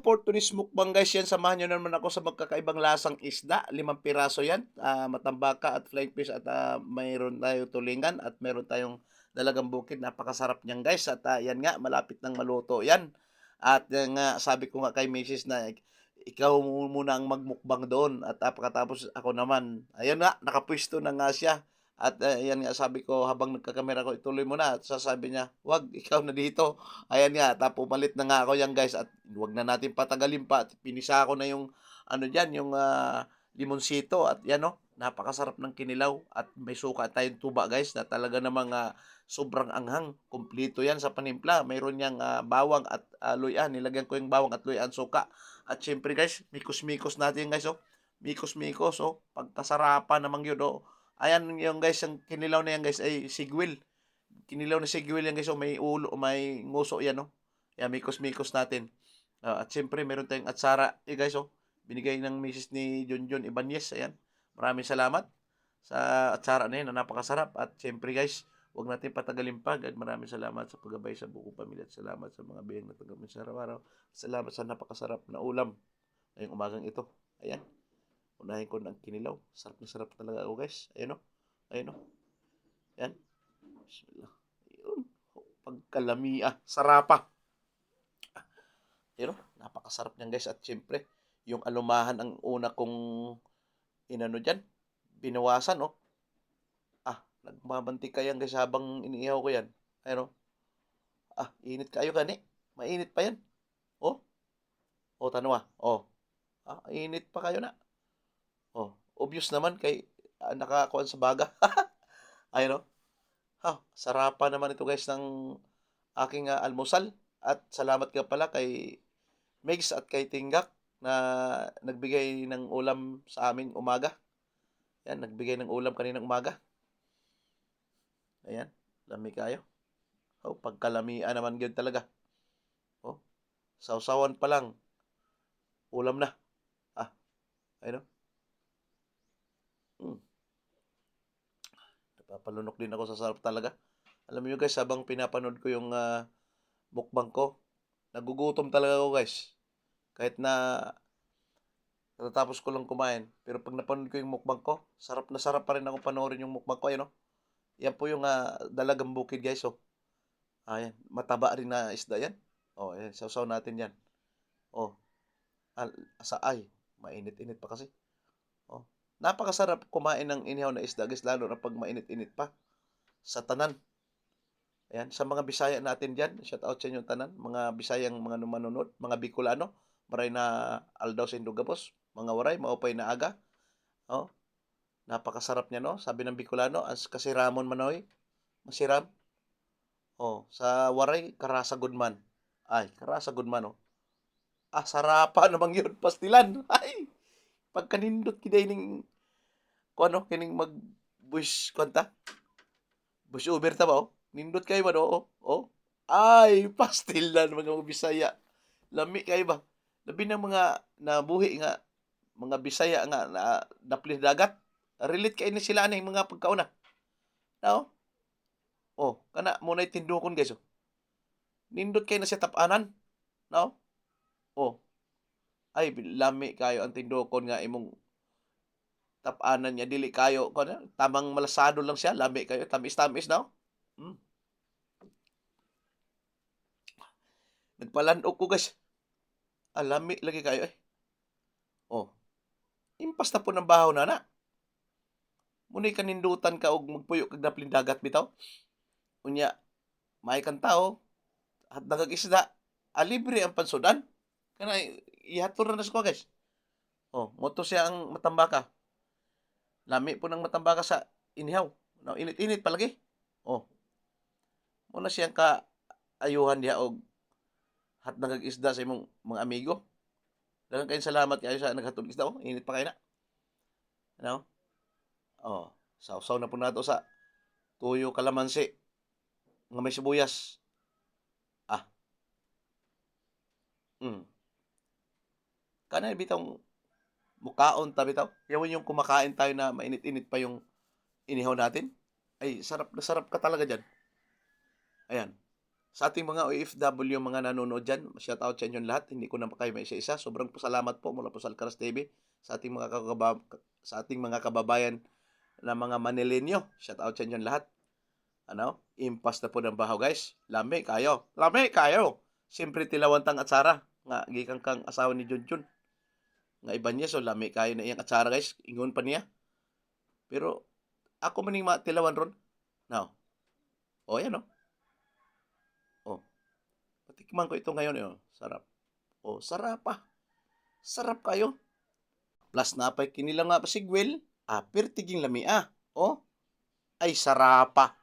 for today's mukbang guys, yan samahan niyo naman ako sa magkakaibang lasang isda, 5 piraso yan, matambaka at flying fish at, mayroon tayong tulingan at meron tayong dalagang bukid, napakasarap niyan guys at, yan nga malapit ng maluto yan. At yan nga sabi ko nga kay misis na ikaw muna ang magmukbang doon at, pagkatapos ako naman. Ayun nga, nakapuwesto na nga siya at, yan nga sabi ko habang nagkakamera ko, "Ituloy mo na." At sasabi niya, "Wag, ikaw na dito." Ayan nga, pumalit na nga ako yan guys at wag na natin patagalin pa at pinisa ko na yung ano diyan, yung, limonsito at yan 'no, napakasarap ng kinilaw at may suka tayong tuba guys na talaga namang, sobrang anghang. Kumpleto yan sa panimpla. Mayroon niyang, bawang at, luya. Nilagyan ko yung bawang at luya at suka. At siyempre guys, mikos-mikos natin guys, oh. Mikos-mikos, oh. Pagkasarapan naman yun, oh. Ayan yung guys, yung kinilaw na yan guys ay sigwil. Kinilaw na sigwil yan guys, oh, may ulo, may nguso yan, oh. Yan, mikos-mikos natin. At siyempre meron tayong atsara, guys, oh. Binigay ng misis ni Junjun Ibanez, ayan. Maraming salamat sa atsara na yun, na napakasarap. At siyempre guys, huwag natin patagalin pa. God, maraming salamat sa paggabay sa buong pamilya at salamat sa mga biyayang natanggap sa araw-araw. Salamat sa napakasarap na ulam ngayong umagang ito. Ayan, unahin ko ng kinilaw. Sarap na sarap talaga ako guys. Ayan, oh. Ayan, oh. Ayan. Bismillah. Ayun. Pagkalamia. Sarapa. Ayun, oh. Napakasarap niyan guys. At siyempre, yung alumahan ang una kong inano dyan. Binawasan, oh. Nagmamantika yan guys habang iniihaw ko yan. Ayun, oh. Init kayo gani. Mainit pa yan. Oh. Oh, tanong. Oh. Init pa kayo na. Oh. Obvious naman kay nakakuan sa baga. Ayun, oh. Sarapan naman ito guys ng aking, almusal. At salamat nga pala kay Megs at kay Tinggak na nagbigay ng ulam sa aming umaga. Yan, nagbigay ng ulam kaninang umaga. Ayan, lami kayo. Oh, pagkalamian naman gyud talaga. Oh, sawsawan pa lang, ulam na. Ayun, oh. Hmm, napapalunok din ako sa sarap talaga. Alam niyo guys, habang pinapanood ko yung, mukbang ko, nagugutom talaga ako guys. Kahit na katatapos ko lang kumain, pero 'pag napanood ko yung mukbang ko, sarap na sarap pa rin akong panoorin yung mukbang ko, ayun, oh. Yan po yung, dalagang bukid guys, oh. Ayan, mataba rin na isda yan. Oh, ayan, sawsaw natin yan. Oh, ay, mainit-init pa kasi. Oh, napakasarap kumain ng inihaw na isda guys, lalo na 'pag mainit-init pa, sa tanan. Ayan, sa mga Bisaya natin diyan, shout out sa inyong tanan, mga Bisayang mga manonood, mga Bicolano, maray na aldaw sa Indogapos, mga waray, maupay na aga. Oh, napakasarap niya 'no, sabi ng Bicolano, "As kasiramon manoy, masiram." Oh, sa waray, karasa gud man. Ay, karasa gud man, oh. Sarapa namang yun, pastilan. Ay, pagkanindot kiday ning kuano, kining mag-voice kuwan ta, voice over ta ba, oh. Nindot kayo man, oo, oh. Ay, pastilan mga Bisaya. Lami kayo ba? Labi ng mga nabuhi nga mga Bisaya nga na napili dagat. Relate kay ni sila ani mga pagkauna. No? Oh, kana mo nay tindukon guys, oh. Nindot kay na siya tap-anan, no? Oh, ay lami kayo ang tindukon nga imong tap-anan niya dili kayo kuno tamang malasado lang siya, lami kayo, tamis-tamis, no? Hmm, nagpalandok ko guys. Lami lagi kayo, eh. Oh, impas na po ng bahaw nana. Muna'y kanindutan ka og magpuyo kag napling dagat bitaw. Unya, may kang tawo, hadlang kag isda, libre ang pansudan. Kanang ihatod ra na sa kuha guys. Oh, moto siya ang matambaka. Lami po ng matambaka sa inihaw. No, init-init palagi. Oh, muna siyang kaayuhan diha og hatag kag isda sa imong mga amigo. Daghang kayong salamat kayo sa naghatod isda, oh. Init pa kayo na. Ano? Oh, sausaw na po nato sa tuyo kalamansi nga may sibuyas. Ah, mm. Kanay bitong mukaon ta bitaw. Yawan yung kumakain tayo na mainit-init pa yung inihaw natin. Ay, sarap na sarap ka talaga diyan. Ayan. Sa ating mga OFW, mga nanonood diyan, shoutout sa inyong lahat. Hindi ko na kayo maisa-isa. Sobrang pasalamat po mula po sa Alcaraz TV sa ating mga kababayan na mga Manileño. Shoutout sa inyong lahat. Ano? Impas na po ng bahaw, guys. Lami kayo. Lami kayo. Siyempre tilawantang atsara nga gikan kang asawa ni Junjun. Nga iba niya so lami kayo na iyang atsara, guys. Ingon pa niya. Pero ako maning tilawan ron. Now. O yan o. Oh. Patikman ko ito ngayon. Oh. Sarap. Oh, sarap pa. Sarap kayo. Plus napay kinilang nga pasigwil. Pertiging lami ah. Oh. Ay sarap pa.